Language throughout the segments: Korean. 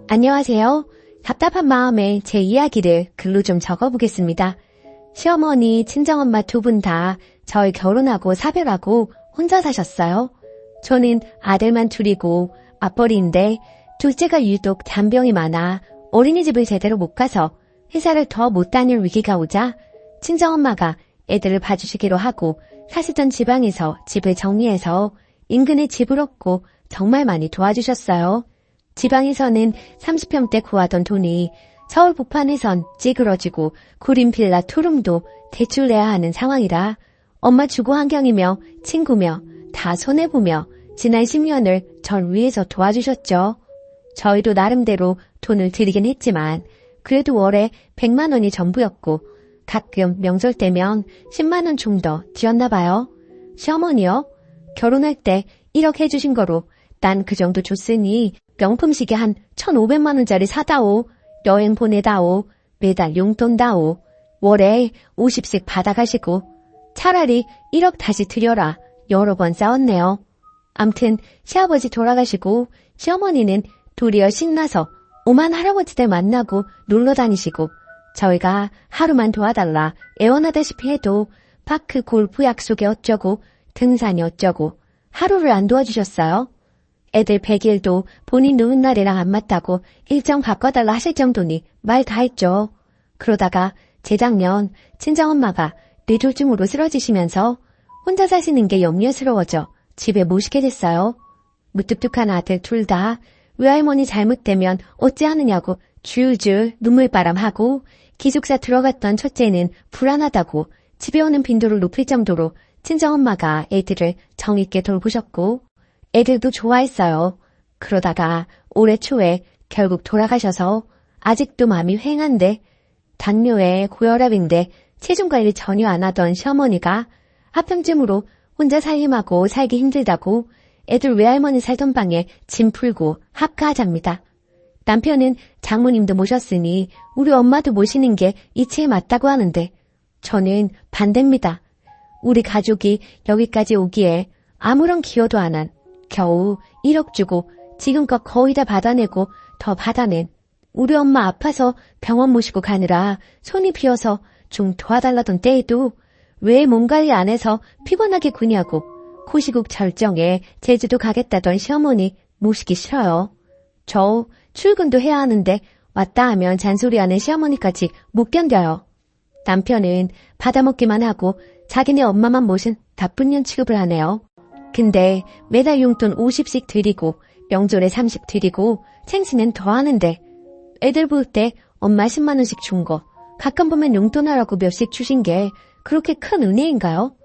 안녕하세요. 답답한 마음에 제 이야기를 글로 좀 적어보겠습니다. 시어머니, 친정엄마 두 분 다 저희 결혼하고 사별하고 혼자 사셨어요. 저는 아들만 둘이고 맞벌이인데 둘째가 유독 잔병이 많아 어린이집을 제대로 못 가서 회사를 더 못 다닐 위기가 오자 친정엄마가 애들을 봐주시기로 하고 사시던 지방에서 집을 정리해서 인근에 집을 얻고 정말 많이 도와주셨어요. 지방에서는 30평대 구하던 돈이 서울 북판에선 찌그러지고 구린 빌라 투룸도 대출내야 하는 상황이라 엄마 주거 환경이며 친구며 다 손해보며 지난 10년을 절 위해서 도와주셨죠. 저희도 나름대로 돈을 드리긴 했지만 그래도 월에 100만 원이 전부였고 가끔 명절 때면 10만 원 좀 더 드렸나 봐요. 시어머니요? 결혼할 때 1억 해주신 거로 난 그 정도 줬으니 명품 시계 한 1,500만 원짜리 사다오. 여행 보내다오. 매달 용돈 다오. 월에 50씩 받아가시고 차라리 1억 다시 드려라. 여러 번 싸웠네요. 암튼 시아버지 돌아가시고 시어머니는 도리어 신나서 오만 할아버지들 만나고 놀러 다니시고 저희가 하루만 도와달라 애원하다시피 해도 파크 골프 약속이 어쩌고 등산이 어쩌고 하루를 안 도와주셨어요. 애들 100일도 본인 노는 날이랑 안 맞다고 일정 바꿔달라 하실 정도니 말 다 했죠. 그러다가 재작년 친정엄마가 뇌졸중으로 쓰러지시면서 혼자 사시는 게 염려스러워져 집에 모시게 됐어요. 무뚝뚝한 아들 둘 다 외할머니 잘못되면 어찌하느냐고 줄줄 눈물바람하고 기숙사 들어갔던 첫째는 불안하다고 집에 오는 빈도를 높일 정도로 친정엄마가 애들을 정있게 돌보셨고 애들도 좋아했어요. 그러다가 올해 초에 결국 돌아가셔서 아직도 마음이 휑한데 당뇨에 고혈압인데 체중관리 전혀 안 하던 시어머니가 합병증으로 혼자 살림하고 살기 힘들다고 애들 외할머니 살던 방에 짐 풀고 합가하잡니다. 남편은 장모님도 모셨으니 우리 엄마도 모시는 게 이치에 맞다고 하는데 저는 반대입니다. 우리 가족이 여기까지 오기에 아무런 기여도 안 한 겨우 1억 주고 지금껏 거의 다 받아내고 더 받아낸 우리 엄마 아파서 병원 모시고 가느라 손이 비어서 좀 도와달라던 때에도 왜 몸 관리 안 해서 피곤하게 구냐고 코시국 절정에 제주도 가겠다던 시어머니 모시기 싫어요. 저 출근도 해야 하는데 왔다 하면 잔소리하는 시어머니까지 못 견뎌요. 남편은 받아먹기만 하고 자기네 엄마만 모신 나쁜 년 취급을 하네요. 근데 매달 용돈 50씩 드리고 명절에 30 드리고 생신은 더 하는데 애들 볼 때 엄마 10만 원씩 준 거 가끔 보면 용돈 하라고 몇씩 주신 게 그렇게 큰 은혜인가요?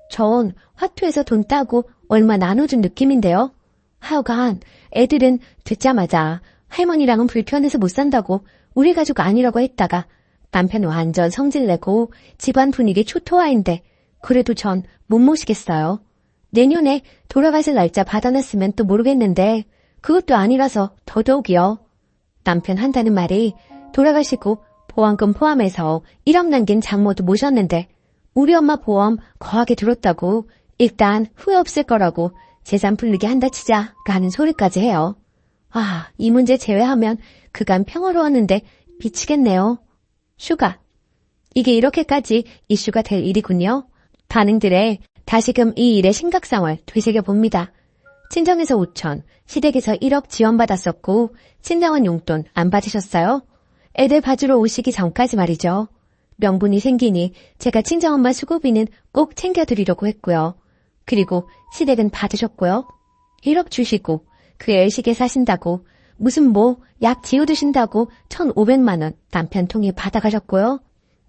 전 화투에서 돈 따고 얼마 나눠준 느낌인데요. 하여간 애들은 듣자마자 할머니랑은 불편해서 못 산다고 우리 가족 아니라고 했다가 남편 완전 성질내고 집안 분위기 초토화인데 그래도 전 못 모시겠어요. 내년에 돌아가실 날짜 받아냈으면 또 모르겠는데 그것도 아니라서 더더욱이요. 남편 한다는 말이 돌아가시고 보험금 포함해서 1억 남긴 장모도 모셨는데 우리 엄마 보험 거하게 들었다고 일단 후회 없을 거라고 재산 풀리게 한다 치자가 하는 소리까지 해요. 아, 이 문제 제외하면 그간 평화로웠는데 미치겠네요. 슈가. 이게 이렇게까지 이슈가 될 일이군요. 반응들에 다시금 이 일의 심각성을 되새겨봅니다. 친정에서 5천, 시댁에서 1억 지원받았었고 친정은 용돈 안 받으셨어요? 애들 봐주러 오시기 전까지 말이죠. 명분이 생기니 제가 친정엄마 수고비는 꼭 챙겨드리려고 했고요. 그리고 시댁은 받으셨고요. 1억 주시고 그 애시게 사신다고 무슨 약 지어두신다고 1,500만 원 남편 통에 받아가셨고요.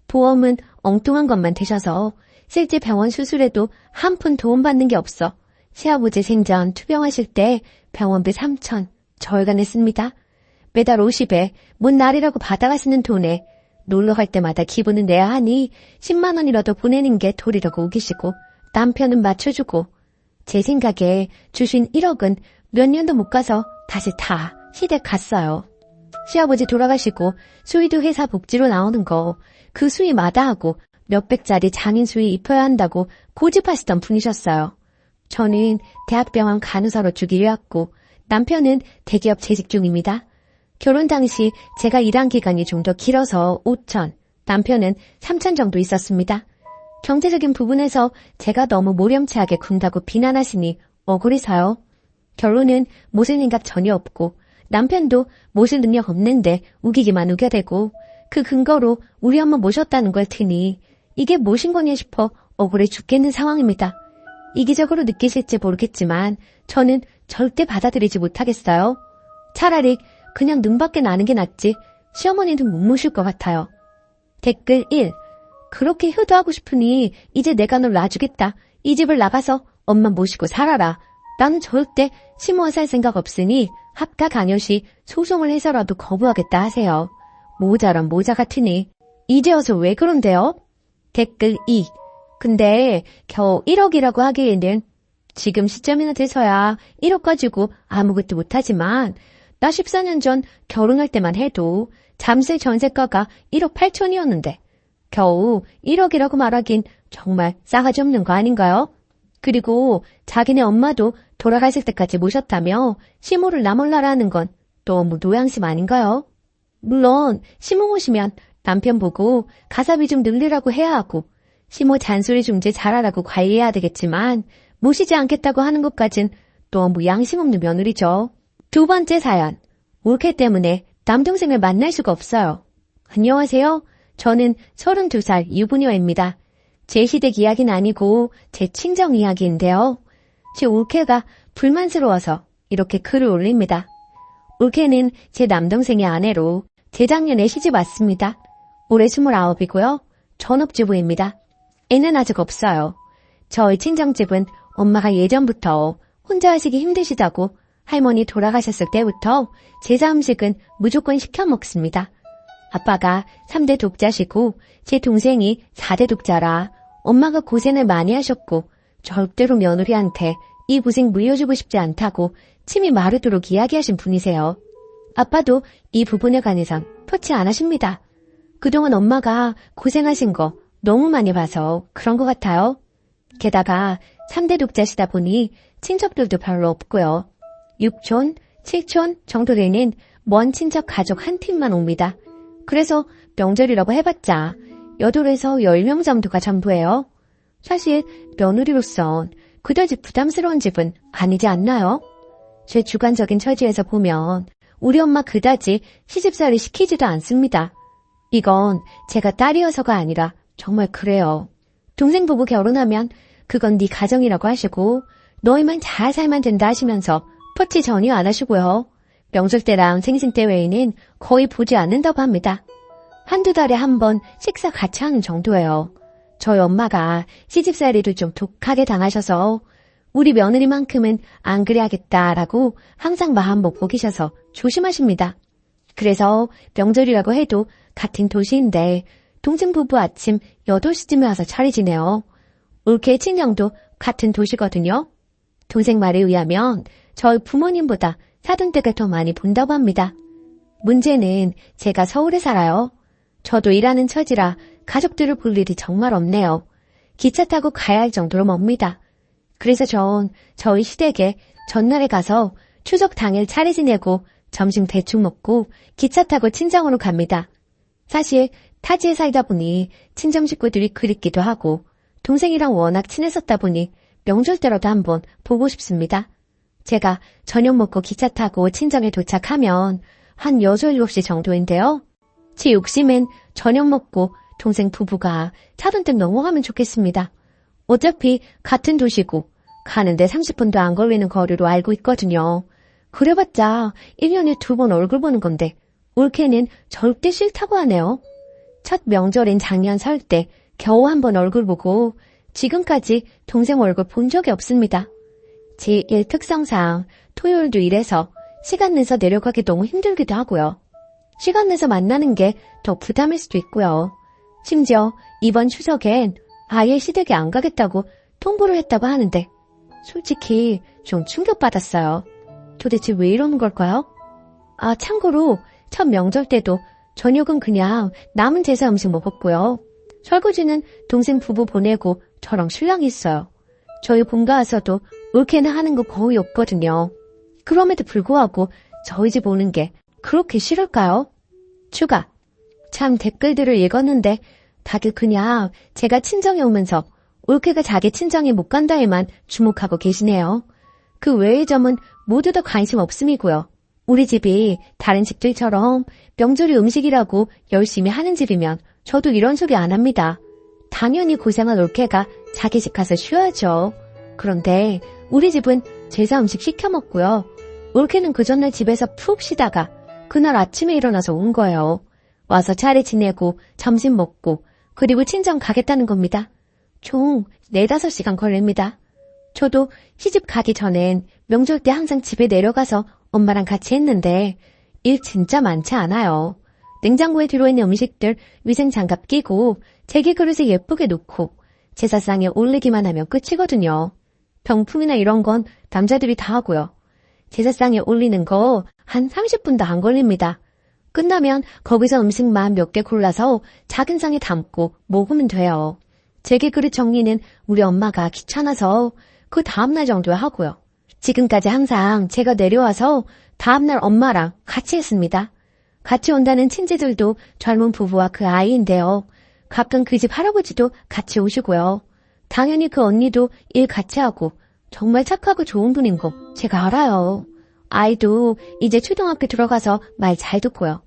보험은 엉뚱한 것만 되셔서 실제 병원 수술에도 한 푼 도움받는 게 없어 시아버지 생전 투병하실 때 병원비 3천 저희가 냈습니다. 매달 50에 뭔 날이라고 받아가시는 돈에 놀러 갈 때마다 기분은 내야 하니 10만 원이라도 보내는 게 도리라고 우기시고 남편은 맞춰주고 제 생각에 주신 1억은 몇 년도 못 가서 다시 다 시댁 갔어요. 시아버지 돌아가시고 수의도 회사 복지로 나오는 거 그 수의 마다하고 몇백짜리 장인 수의 입혀야 한다고 고집하시던 분이셨어요. 저는 대학병원 간호사로 주기로 했고 남편은 대기업 재직 중입니다. 결혼 당시 제가 일한 기간이 좀 더 길어서 5천, 남편은 3천 정도 있었습니다. 경제적인 부분에서 제가 너무 모렴치하게 군다고 비난하시니 억울해서요. 결론은 모실 생각 전혀 없고 남편도 모실 능력 없는데 우기기만 우겨대고 그 근거로 우리 엄마 모셨다는 걸 테니 이게 모신 거냐 싶어 억울해 죽겠는 상황입니다. 이기적으로 느끼실지 모르겠지만 저는 절대 받아들이지 못하겠어요. 차라리 그냥 눈밖에 나는 게 낫지 시어머니는 못 모실 것 같아요. 댓글 1. 그렇게 효도하고 싶으니 이제 내가 널 놔주겠다. 이 집을 나가서 엄마 모시고 살아라. 나는 절대 시모아 살 생각 없으니 합가 간여시 소송을 해서라도 거부하겠다 하세요. 모자란 모자 같으니. 이제 와서 왜 그런데요? 댓글 2. 근데 겨우 1억이라고 하기에는 지금 시점이나 돼서야 1억 가지고 아무것도 못하지만 나 14년 전 결혼할 때만 해도 잠실 전세가가 1억 8천이었는데 겨우 1억이라고 말하긴 정말 싸가지 없는 거 아닌가요? 그리고 자기네 엄마도 돌아가실 때까지 모셨다며 시모를 나 몰라라는 건 너무 노양심 아닌가요? 물론 시모 모시면 남편 보고 가사비 좀 늘리라고 해야 하고 시모 잔소리 중재 잘하라고 관리해야 되겠지만 모시지 않겠다고 하는 것까진 너무 양심 없는 며느리죠. 두 번째 사연. 올케 때문에 남동생을 만날 수가 없어요. 안녕하세요. 저는 32살 유부녀입니다. 제 시댁 이야기는 아니고 제 친정 이야기인데요. 제 올케가 불만스러워서 이렇게 글을 올립니다. 올케는 제 남동생의 아내로 재작년에 시집 왔습니다. 올해 29이고요. 전업주부입니다. 애는 아직 없어요. 저희 친정집은 엄마가 예전부터 혼자 하시기 힘드시다고 할머니 돌아가셨을 때부터 제사 음식은 무조건 시켜 먹습니다. 아빠가 3대 독자시고 제 동생이 4대 독자라 엄마가 고생을 많이 하셨고 절대로 며느리한테 이 고생 물려주고 싶지 않다고 침이 마르도록 이야기하신 분이세요. 아빠도 이 부분에 관해선 터치 안 하십니다. 그동안 엄마가 고생하신 거 너무 많이 봐서 그런 것 같아요. 게다가 3대 독자시다 보니 친척들도 별로 없고요. 6촌, 7촌 정도 되는 먼 친척 가족 한 팀만 옵니다. 그래서 명절이라고 해봤자 8에서 10명 정도가 전부예요. 사실 며느리로선 그다지 부담스러운 집은 아니지 않나요? 제 주관적인 처지에서 보면 우리 엄마 그다지 시집살이 시키지도 않습니다. 이건 제가 딸이어서가 아니라 정말 그래요. 동생 부부 결혼하면 그건 네 가정이라고 하시고 너희만 잘 살면 된다 하시면서 터치 전혀 안 하시고요. 명절 때랑 생신 때 외에는 거의 보지 않는다고 합니다. 한두 달에 한 번 식사 같이 하는 정도예요. 저희 엄마가 시집살이를 좀 독하게 당하셔서 우리 며느리만큼은 안 그래야겠다라고 항상 마음먹 보기셔서 조심하십니다. 그래서 명절이라고 해도 같은 도시인데 동생 부부 아침 8시쯤에 와서 차리지네요. 올케 친정도 같은 도시거든요. 동생 말에 의하면 저희 부모님보다 사돈댁을 더 많이 본다고 합니다. 문제는 제가 서울에 살아요. 저도 일하는 처지라 가족들을 볼 일이 정말 없네요. 기차 타고 가야 할 정도로 멉니다. 그래서 전 저희 시댁에 전날에 가서 추석 당일 차례 지내고 점심 대충 먹고 기차 타고 친정으로 갑니다. 사실 타지에 살다 보니 친정 식구들이 그립기도 하고 동생이랑 워낙 친했었다 보니 명절 때라도 한번 보고 싶습니다. 제가 저녁 먹고 기차 타고 친정에 도착하면 한 6, 7시 정도인데요. 제 욕심은 저녁 먹고 동생 부부가 사돈댁 넘어가면 좋겠습니다. 어차피 같은 도시고 가는데 30분도 안 걸리는 거리로 알고 있거든요. 그래봤자 1년에 2번 얼굴 보는 건데 올케는 절대 싫다고 하네요. 첫 명절인 작년 설 때 겨우 한 번 얼굴 보고 지금까지 동생 얼굴 본 적이 없습니다. 제 일 특성상 토요일도 일해서 시간 내서 내려가기 너무 힘들기도 하고요. 시간 내서 만나는 게 더 부담일 수도 있고요. 심지어 이번 추석엔 아예 시댁에 안 가겠다고 통보를 했다고 하는데 솔직히 좀 충격받았어요. 도대체 왜 이러는 걸까요? 아, 참고로 첫 명절 때도 저녁은 그냥 남은 제사 음식 먹었고요. 설거지는 동생 부부 보내고 저랑 신랑이 있어요. 저희 본가 와서도 올케는 하는 거 거의 없거든요. 그럼에도 불구하고 저희 집 오는 게 그렇게 싫을까요? 추가. 참 댓글들을 읽었는데 다들 그냥 제가 친정에 오면서 올케가 자기 친정에 못 간다에만 주목하고 계시네요. 그 외의 점은 모두 다 관심 없음이고요. 우리 집이 다른 집들처럼 명절이 음식이라고 열심히 하는 집이면 저도 이런 소리 안 합니다. 당연히 고생한 올케가 자기 집 가서 쉬어야죠. 그런데 우리 집은 제사 음식 시켜 먹고요. 올케는 그 전날 집에서 푹 쉬다가 그날 아침에 일어나서 온 거예요. 와서 차례 지내고 점심 먹고 그리고 친정 가겠다는 겁니다. 총 4-5시간 걸립니다. 저도 시집 가기 전엔 명절 때 항상 집에 내려가서 엄마랑 같이 했는데 일 진짜 많지 않아요. 냉장고에 들어있는 음식들 위생장갑 끼고 제기 그릇에 예쁘게 놓고 제사상에 올리기만 하면 끝이거든요. 병품이나 이런 건 남자들이 다 하고요. 제사상에 올리는 거 한 30분도 안 걸립니다. 끝나면 거기서 음식만 몇 개 골라서 작은 상에 담고 먹으면 돼요. 제기 그릇 정리는 우리 엄마가 귀찮아서 그 다음날 정도에 하고요. 지금까지 항상 제가 내려와서 다음날 엄마랑 같이 했습니다. 같이 온다는 친지들도 젊은 부부와 그 아이인데요. 가끔 그 집 할아버지도 같이 오시고요. 당연히 그 언니도 일 같이 하고 정말 착하고 좋은 분인 거 제가 알아요. 아이도 이제 초등학교 들어가서 말 잘 듣고요.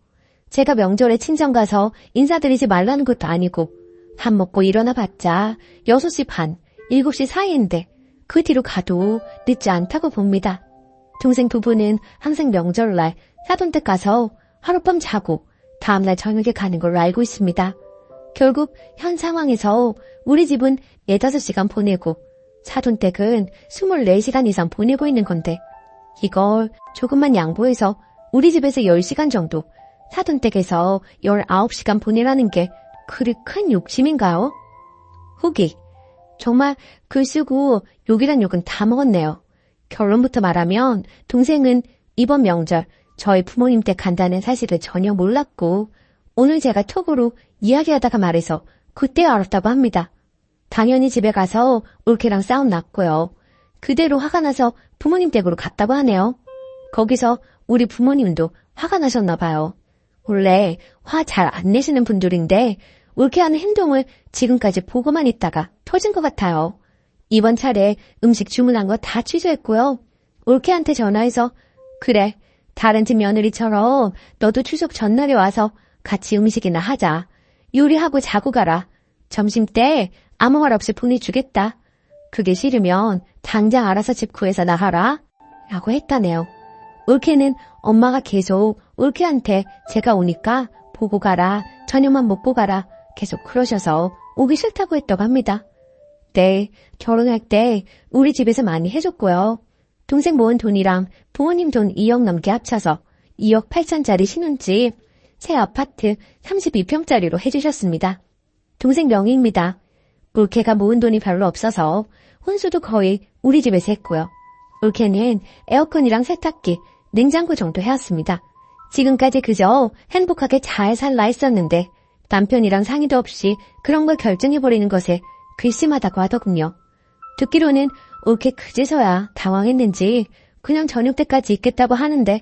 제가 명절에 친정 가서 인사드리지 말라는 것도 아니고 밥 먹고 일어나 봤자 6시 반, 7시 사이인데 그 뒤로 가도 늦지 않다고 봅니다. 동생 부부는 항상 명절날 사돈댁 가서 하룻밤 자고 다음날 저녁에 가는 걸로 알고 있습니다. 결국 현 상황에서 우리 집은 4-5시간 보내고 사돈댁은 24시간 이상 보내고 있는 건데 이걸 조금만 양보해서 우리 집에서 10시간 정도, 사돈댁에서 19시간 보내라는 게 그리 큰 욕심인가요? 후기. 정말 글 쓰고 욕이란 욕은 다 먹었네요. 결론부터 말하면 동생은 이번 명절 저희 부모님 댁 간다는 사실을 전혀 몰랐고 오늘 제가 톡으로 이야기하다가 말해서 그때 알았다고 합니다. 당연히 집에 가서 올케랑 싸움 났고요. 그대로 화가 나서 부모님 댁으로 갔다고 하네요. 거기서 우리 부모님도 화가 나셨나 봐요. 원래 화 잘 안 내시는 분들인데 올케하는 행동을 지금까지 보고만 있다가 터진 것 같아요. 이번 차례 음식 주문한 거 다 취소했고요. 올케한테 전화해서 그래, 다른 집 며느리처럼 너도 추석 전날에 와서 같이 음식이나 하자. 요리하고 자고 가라. 점심 때 아무 말 없이 보내주겠다. 그게 싫으면 당장 알아서 집 구해서 나가라. 라고 했다네요. 올케는 엄마가 계속 올케한테 제가 오니까 보고 가라, 저녁만 먹고 가라 계속 그러셔서 오기 싫다고 했다고 합니다. 네, 결혼할 때 우리 집에서 많이 해줬고요. 동생 모은 돈이랑 부모님 돈 2억 넘게 합쳐서 2억 8천짜리 신혼집, 새 아파트 32평짜리로 해주셨습니다. 동생 명의입니다. 올케가 모은 돈이 별로 없어서 혼수도 거의 우리 집에서 했고요. 올케는 에어컨이랑 세탁기, 냉장고 정도 해왔습니다. 지금까지 그저 행복하게 잘 살라 했었는데 남편이랑 상의도 없이 그런 걸 결정해버리는 것에 괘씸하다고 하더군요. 듣기로는 올케 그제서야 당황했는지 그냥 저녁 때까지 있겠다고 하는데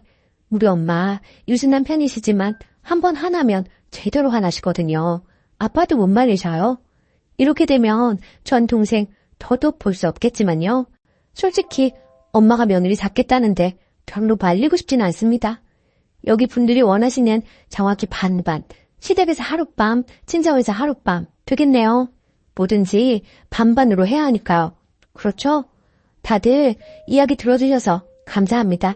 우리 엄마 유순한 편이시지만 한번 화나면 제대로 화나시거든요. 아빠도 못 말리셔요. 이렇게 되면 전 동생 더도 볼 수 없겠지만요. 솔직히 엄마가 며느리 잡겠다는데 별로 말리고 싶지는 않습니다. 여기 분들이 원하시는 정확히 반반, 시댁에서 하룻밤, 친정에서 하룻밤 되겠네요. 뭐든지 반반으로 해야 하니까요. 그렇죠? 다들 이야기 들어주셔서 감사합니다.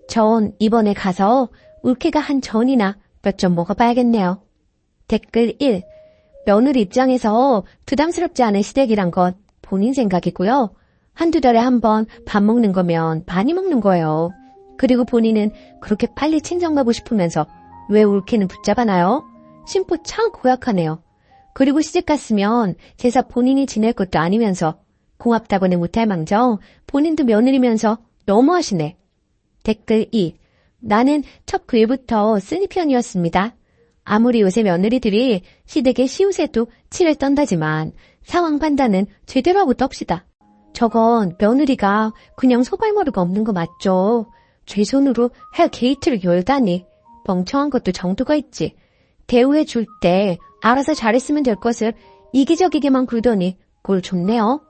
전 이번에 가서 올케가 한 전이나 몇 점 먹어봐야겠네요. 댓글 1. 며느리 입장에서 부담스럽지 않은 시댁이란 건 본인 생각이고요. 한두 달에 한 번 밥 먹는 거면 많이 먹는 거예요. 그리고 본인은 그렇게 빨리 친정 가고 싶으면서 왜 올케는 붙잡아나요? 심보 참 고약하네요. 그리고 시집 갔으면 제사 본인이 지낼 것도 아니면서 고맙다고는 못할 망정 본인도 며느리면서 너무하시네. 댓글 2. 나는 첫 글부터 쓰니 편이었습니다. 아무리 요새 며느리들이 시댁의 시우새도 치를 떤다지만 상황 판단은 제대로 하고 떱시다. 저건 며느리가 그냥 소갈머리가 없는 거 맞죠? 제 손으로 헬 게이트를 열다니 멍청한 것도 정도가 있지. 대우해 줄 때 알아서 잘했으면 될 것을 이기적이게만 굴더니 꼴 좋네요.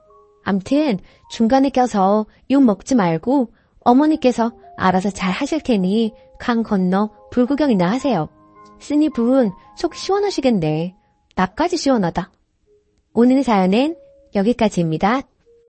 암튼 중간에 껴서 욕 먹지 말고 어머니께서 알아서 잘 하실 테니 강 건너 불구경이나 하세요. 쓰니 분 속 시원하시겠네. 나까지 시원하다. 오늘 사연은 여기까지입니다.